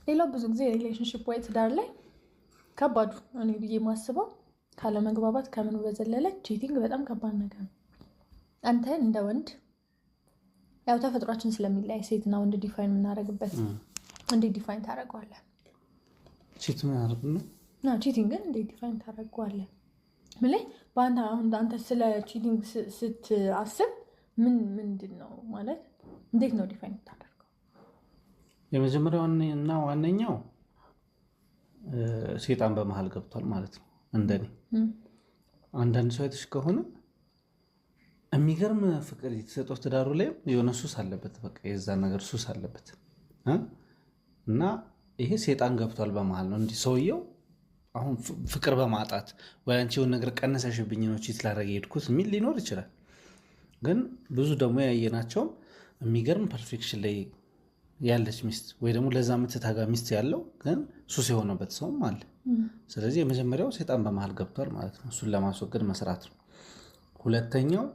ሌላው ብዙ ጊዜ ሪሌሽንሽፕ ወይ ትዳር ላይ ከባዱ እኔ ብዬ የማስበው ካለመግባባት ከምን በዘለለ ቺቲንግ በጣም ከባድ ነገር ነው። አንተ እንደ ወንድ ያው ተፈጥሯችን ስለሚለያይ ሴትና ወንድ ዲፋይን የምናደርግበት እንዴት ዲፋይን ታደርገዋለህ? ቺት ማድረግ ነው ቺቲንግን እንዴት ዲፋይን ታደርገዋለህ? በአንተ አሁን አንተ ስለ ቺቲንግ ስትአስብ ምንድን ነው ማለት እንዴት ነው ዲፋይን ታደርገው? የመጀመሪያው እና ዋነኛው ሴጣን በመሃል ገብቷል ማለት ነው። እንደኔ አንዳንድ ሰው አይተሽ ከሆነ የሚገርም ፍቅር የተሰጠው ትዳሩ ላይ የሆነ ሱስ አለበት። በቃ የዛ ነገር ሱስ አለበት እና ይሄ ሴጣን ገብቷል በመሃል ነው። እንዲህ ሰውየው አሁን ፍቅር በማጣት ወይ አንቺ የሆነ ነገር ቀነሰሽብኝ ነው ቺት ላደርግ የሄድኩት የሚል ሊኖር ይችላል። ግን ብዙ ደግሞ ያየናቸውም የሚገርም ፐርፌክሽን ላይ ያለች ሚስት ወይ ደግሞ ለዛ ምትታጋ ሚስት ያለው ግን ሱስ የሆነበት ሰውም አለ። ስለዚህ የመጀመሪያው ሴጣን በመሃል ገብቷል ማለት ነው። እሱን ለማስወገድ መስራት ነው። ሁለተኛው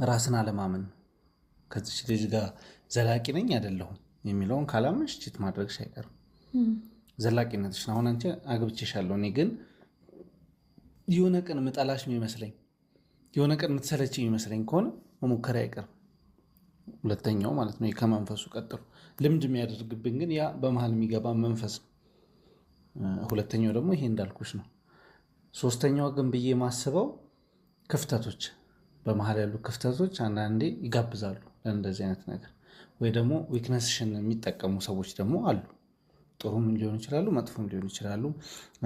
ራስን አለማመን ነው። ከዚች ልጅ ጋር ዘላቂ ነኝ አይደለሁም የሚለውን ካላመንሽ ቺት ማድረግሽ አይቀርም። ዘላቂነትሽ አሁን አንቺ አግብቼሻለሁ እኔ ግን የሆነ ቀን ምጠላሽ የሚመስለኝ የሆነ ቀን ምትሰለችኝ የሚመስለኝ ከሆነ መሞከር አይቀርም። ሁለተኛው ማለት ነው ከመንፈሱ ቀጥሎ ልምድ የሚያደርግብን ግን ያ በመሃል የሚገባ መንፈስ ነው። ሁለተኛው ደግሞ ይሄ እንዳልኩሽ ነው። ሶስተኛው ግን ብዬ ማስበው ክፍተቶች በመሃል ያሉ ክፍተቶች አንዳንዴ ይጋብዛሉ ለእንደዚህ አይነት ነገር ወይ ደግሞ ዊክነስሽን የሚጠቀሙ ሰዎች ደግሞ አሉ። ጥሩም ሊሆኑ ይችላሉ፣ መጥፎም ሊሆኑ ይችላሉ።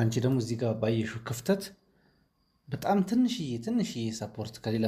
አንቺ ደግሞ እዚህ ጋር ባየሽው ክፍተት በጣም ትንሽዬ ሰፖርት ከሌላ